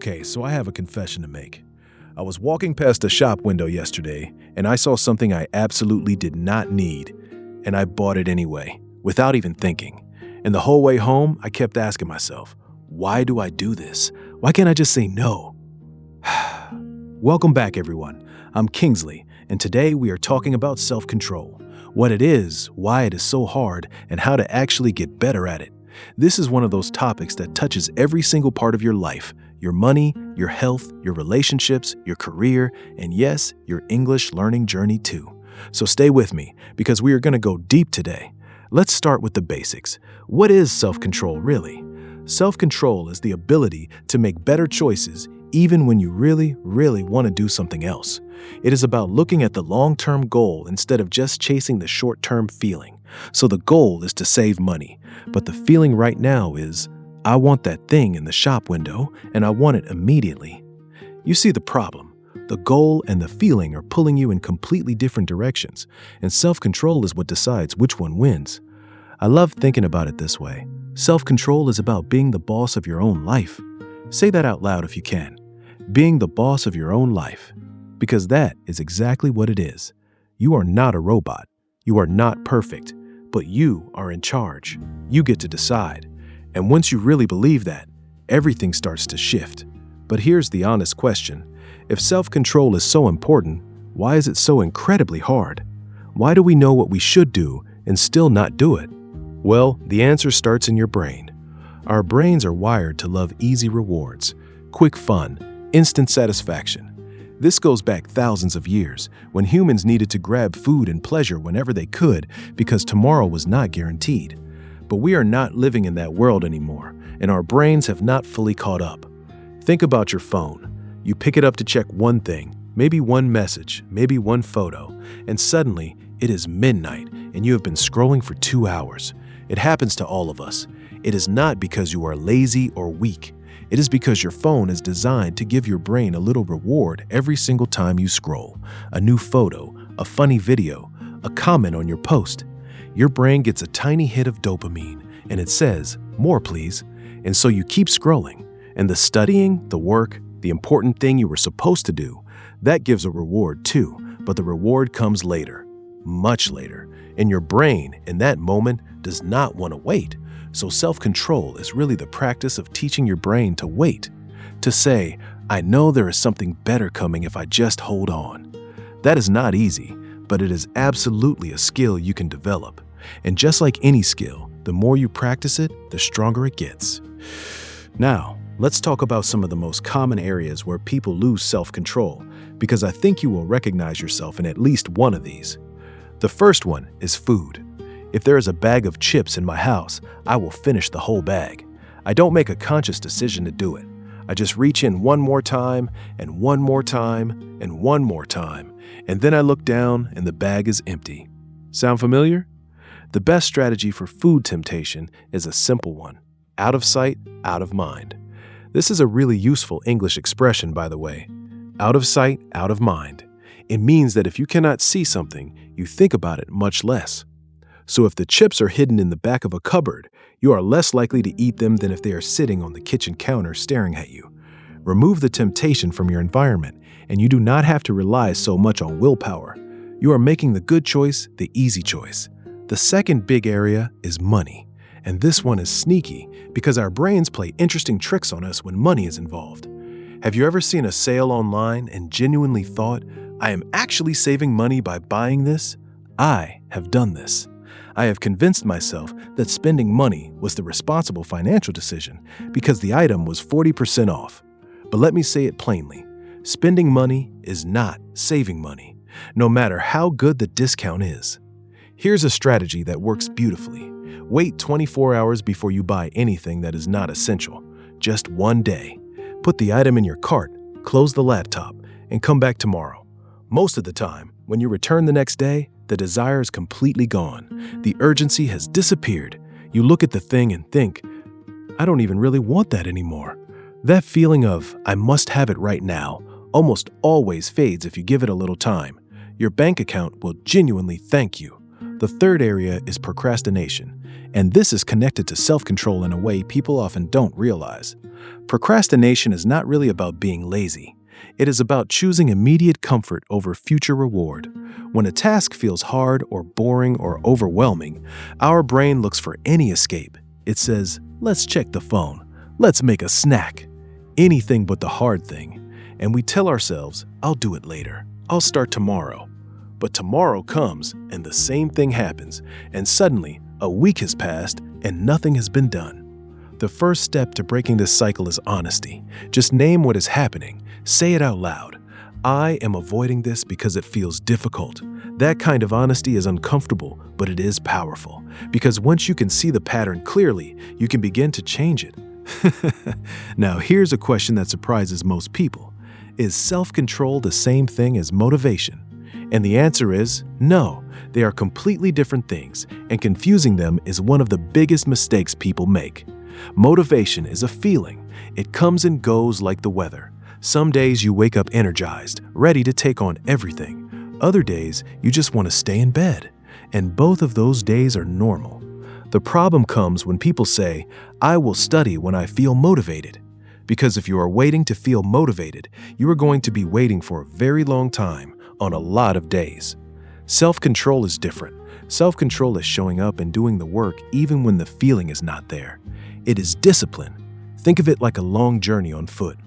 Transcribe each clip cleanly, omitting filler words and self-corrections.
Okay, so I have a confession to make. I was walking past a shop window yesterday, and I saw something I absolutely did not need, and I bought it anyway, without even thinking. And the whole way home, I kept asking myself, why do I do this? Why can't I just say no? Welcome back, everyone. I'm Kingsley, and today we are talking about self-control, what it is, why it is so hard, and how to actually get better at it. This is one of those topics that touches every single part of your life, your money, your health, your relationships, your career, and yes, your English learning journey too. So stay with me, because we are going to go deep today. Let's start with the basics. What is self-control really? Self-control is the ability to make better choices even when you really want to do something else. It is about looking at the long-term goal instead of just chasing the short-term feeling. So the goal is to save money, but the feeling right now is, I want that thing in the shop window and I want it immediately. You see the problem. The goal and the feeling are pulling you in completely different directions, and self-control is what decides which one wins. I love thinking about it this way. Self-control is about being the boss of your own life. Say that out loud if you can. Being the boss of your own life. Because that is exactly what it is. You are not a robot. You are not perfect. But you are in charge. You get to decide. And once you really believe that, everything starts to shift. But here's the honest question. If self-control is so important, why is it so incredibly hard? Why do we know what we should do and still not do it? Well, the answer starts in your brain. Our brains are wired to love easy rewards, quick fun, instant satisfaction. This goes back thousands of years, when humans needed to grab food and pleasure whenever they could because tomorrow was not guaranteed. But we are not living in that world anymore, and our brains have not fully caught up. Think about your phone. You pick it up to check one thing, maybe one message, maybe one photo, and suddenly it is midnight and you have been scrolling for 2 hours. It happens to all of us. It is not because you are lazy or weak. It is because your phone is designed to give your brain a little reward every single time you scroll. A new photo, a funny video, a comment on your post. Your brain gets a tiny hit of dopamine, and it says, more please. And so you keep scrolling. And the studying, the work, the important thing you were supposed to do, that gives a reward too, but the reward comes later, much later. And your brain, in that moment, does not want to wait. So self-control is really the practice of teaching your brain to wait, to say, I know there is something better coming if I just hold on. That is not easy, but it is absolutely a skill you can develop. And just like any skill, the more you practice it, the stronger it gets. Now, let's talk about some of the most common areas where people lose self-control, because I think you will recognize yourself in at least one of these. The first one is food. If there is a bag of chips in my house, I will finish the whole bag. I don't make a conscious decision to do it. I just reach in one more time, and one more time, and one more time, and then I look down and the bag is empty. Sound familiar? The best strategy for food temptation is a simple one. Out of sight, out of mind. This is a really useful English expression, by the way. Out of sight, out of mind. It means that if you cannot see something, you think about it much less. So if the chips are hidden in the back of a cupboard, you are less likely to eat them than if they are sitting on the kitchen counter staring at you. Remove the temptation from your environment, and you do not have to rely so much on willpower. You are making the good choice the easy choice. The second big area is money. And this one is sneaky because our brains play interesting tricks on us when money is involved. Have you ever seen a sale online and genuinely thought, I am actually saving money by buying this? I have done this. I have convinced myself that spending money was the responsible financial decision because the item was 40% off. But let me say it plainly. Spending money is not saving money, no matter how good the discount is. Here's a strategy that works beautifully. Wait 24 hours before you buy anything that is not essential. Just one day. Put the item in your cart, close the laptop, and come back tomorrow. Most of the time, when you return the next day, the desire is completely gone. The urgency has disappeared. You look at the thing and think, I don't even really want that anymore. That feeling of, I must have it right now, almost always fades if you give it a little time. Your bank account will genuinely thank you. The third area is procrastination. And this is connected to self-control in a way people often don't realize. Procrastination is not really about being lazy. It is about choosing immediate comfort over future reward. When a task feels hard or boring or overwhelming, our brain looks for any escape. It says, let's check the phone. Let's make a snack. Anything but the hard thing. And we tell ourselves, I'll do it later. I'll start tomorrow. But tomorrow comes and the same thing happens. And suddenly, a week has passed and nothing has been done. The first step to breaking this cycle is honesty. Just name what is happening. Say it out loud. I am avoiding this because it feels difficult. That kind of honesty is uncomfortable, but it is powerful. Because once you can see the pattern clearly, you can begin to change it. Now, here's a question that surprises most people. Is self-control the same thing as motivation? And the answer is no. They are completely different things, and confusing them is one of the biggest mistakes people make. Motivation is a feeling. It comes and goes like the weather. Some days you wake up energized, ready to take on everything. Other days, you just want to stay in bed. And both of those days are normal. The problem comes when people say, I will study when I feel motivated. Because if you are waiting to feel motivated, you are going to be waiting for a very long time on a lot of days. Self-control is different. Self-control is showing up and doing the work even when the feeling is not there. It is discipline. Think of it like a long journey on foot.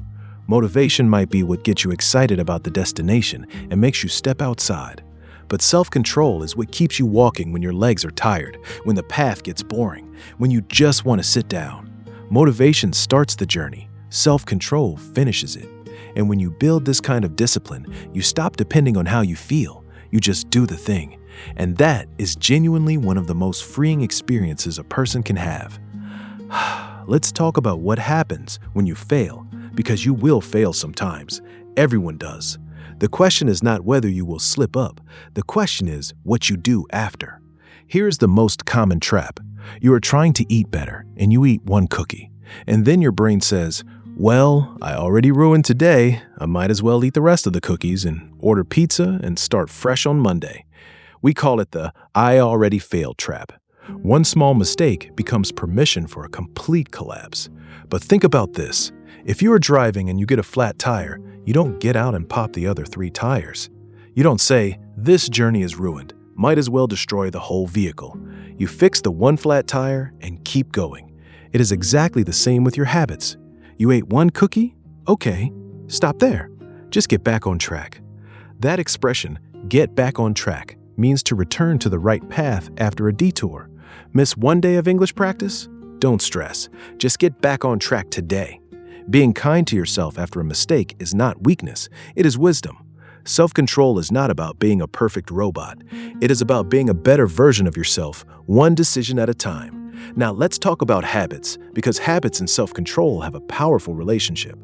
Motivation might be what gets you excited about the destination and makes you step outside. But self-control is what keeps you walking when your legs are tired, when the path gets boring, when you just want to sit down. Motivation starts the journey. Self-control finishes it. And when you build this kind of discipline, you stop depending on how you feel. You just do the thing. And that is genuinely one of the most freeing experiences a person can have. Let's talk about what happens when you fail, because you will fail sometimes. Everyone does. The question is not whether you will slip up. The question is what you do after. Here's the most common trap. You are trying to eat better, and you eat one cookie. And then your brain says, well, I already ruined today. I might as well eat the rest of the cookies and order pizza and start fresh on Monday. We call it the I already failed trap. One small mistake becomes permission for a complete collapse. But think about this. If you are driving and you get a flat tire, you don't get out and pop the other 3 tires. You don't say, this journey is ruined. Might as well destroy the whole vehicle. You fix the one flat tire and keep going. It is exactly the same with your habits. You ate one cookie? Okay, stop there. Just get back on track. That expression, get back on track, means to return to the right path after a detour. Miss one day of English practice? Don't stress. Just get back on track today. Being kind to yourself after a mistake is not weakness, it is wisdom. Self-control is not about being a perfect robot. It is about being a better version of yourself, one decision at a time. Now let's talk about habits, because habits and self-control have a powerful relationship.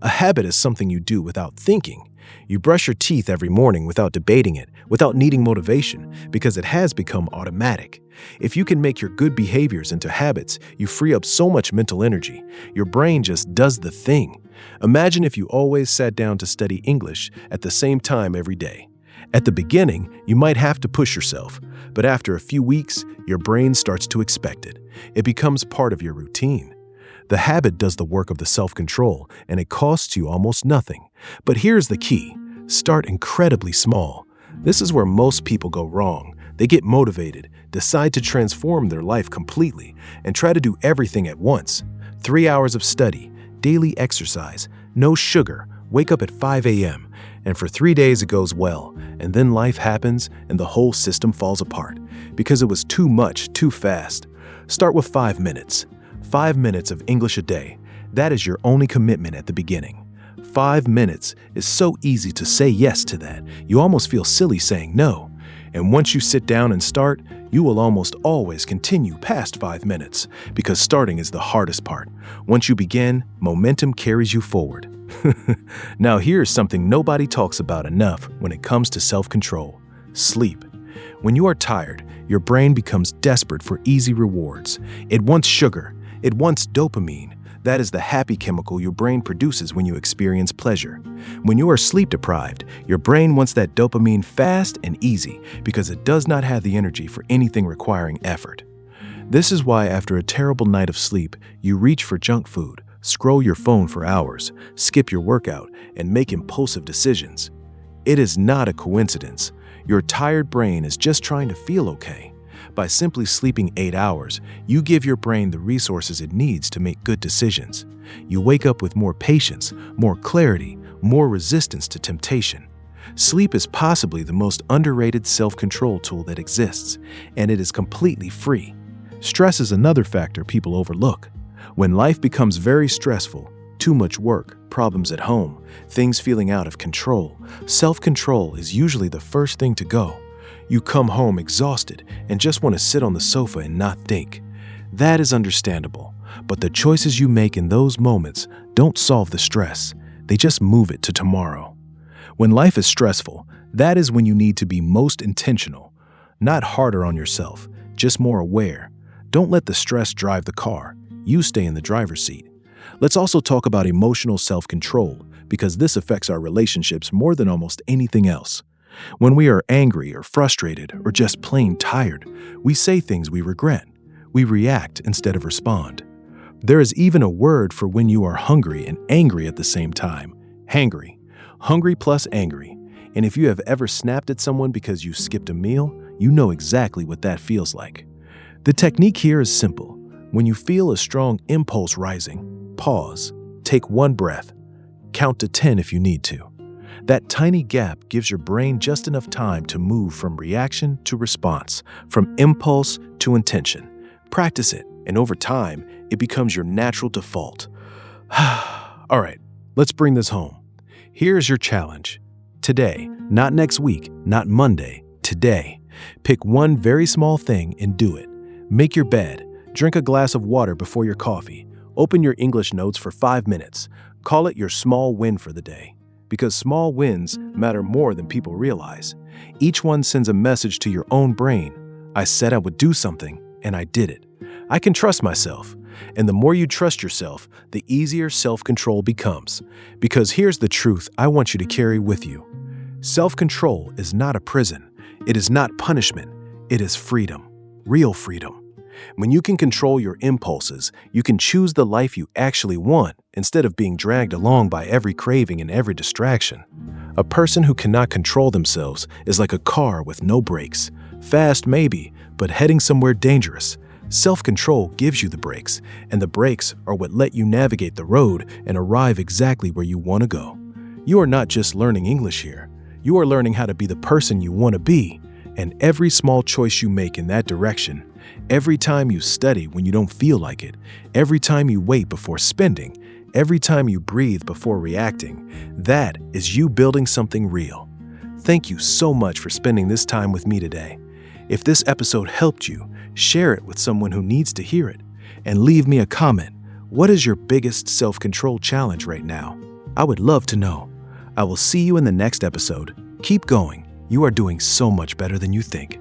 A habit is something you do without thinking. You brush your teeth every morning without debating it, without needing motivation, because it has become automatic. If you can make your good behaviors into habits, you free up so much mental energy. Your brain just does the thing. Imagine if you always sat down to study English at the same time every day. At the beginning, you might have to push yourself, but after a few weeks, your brain starts to expect it. It becomes part of your routine. The habit does the work of the self-control, and it costs you almost nothing. But here's the key. Start incredibly small. This is where most people go wrong. They get motivated, decide to transform their life completely, and try to do everything at once. 3 hours of study, daily exercise, no sugar, wake up at 5 a.m., and for 3 days it goes well, and then life happens and the whole system falls apart because it was too much, too fast. Start with 5 minutes. 5 minutes of English a day. That is your only commitment at the beginning. 5 minutes is so easy to say yes to that. You almost feel silly saying no. And once you sit down and start, you will almost always continue past 5 minutes because starting is the hardest part. Once you begin, momentum carries you forward. Now here's something nobody talks about enough when it comes to self-control: sleep. When you are tired, your brain becomes desperate for easy rewards. It wants sugar. It wants dopamine. That is the happy chemical your brain produces when you experience pleasure. When you are sleep deprived, your brain wants that dopamine fast and easy because it does not have the energy for anything requiring effort. This is why after a terrible night of sleep, you reach for junk food, scroll your phone for hours, skip your workout, and make impulsive decisions. It is not a coincidence. Your tired brain is just trying to feel okay. By simply sleeping 8 hours, you give your brain the resources it needs to make good decisions. You wake up with more patience, more clarity, more resistance to temptation. Sleep is possibly the most underrated self-control tool that exists, and it is completely free. Stress is another factor people overlook. When life becomes very stressful, too much work, problems at home, things feeling out of control, self-control is usually the first thing to go. You come home exhausted and just want to sit on the sofa and not think. That is understandable, but the choices you make in those moments don't solve the stress. They just move it to tomorrow. When life is stressful, that is when you need to be most intentional. Not harder on yourself, just more aware. Don't let the stress drive the car. You stay in the driver's seat. Let's also talk about emotional self-control, because this affects our relationships more than almost anything else. When we are angry or frustrated or just plain tired, we say things we regret. We react instead of respond. There is even a word for when you are hungry and angry at the same time. Hangry. Hungry plus angry. And if you have ever snapped at someone because you skipped a meal, you know exactly what that feels like. The technique here is simple. When you feel a strong impulse rising, pause, take one breath, count to 10 if you need to. That tiny gap gives your brain just enough time to move from reaction to response, from impulse to intention. Practice it, and over time, it becomes your natural default. All right, let's bring this home. Here's your challenge. Today, not next week, not Monday, today. Pick one very small thing and do it. Make your bed. Drink a glass of water before your coffee. Open your English notes for 5 minutes. Call it your small win for the day. Because small wins matter more than people realize. Each one sends a message to your own brain. I said I would do something, and I did it. I can trust myself. And the more you trust yourself, the easier self-control becomes. Because here's the truth I want you to carry with you. Self-control is not a prison. It is not punishment. It is freedom. Real freedom. When you can control your impulses, you can choose the life you actually want instead of being dragged along by every craving and every distraction. A person who cannot control themselves is like a car with no brakes. Fast maybe, but heading somewhere dangerous. Self-control gives you the brakes, and the brakes are what let you navigate the road and arrive exactly where you want to go. You are not just learning English here. You are learning how to be the person you want to be, and every small choice you make in that direction, every time you study when you don't feel like it, every time you wait before spending, every time you breathe before reacting, that is you building something real. Thank you so much for spending this time with me today. If this episode helped you, share it with someone who needs to hear it, and leave me a comment. What is your biggest self-control challenge right now? I would love to know. I will see you in the next episode. Keep going. You are doing so much better than you think.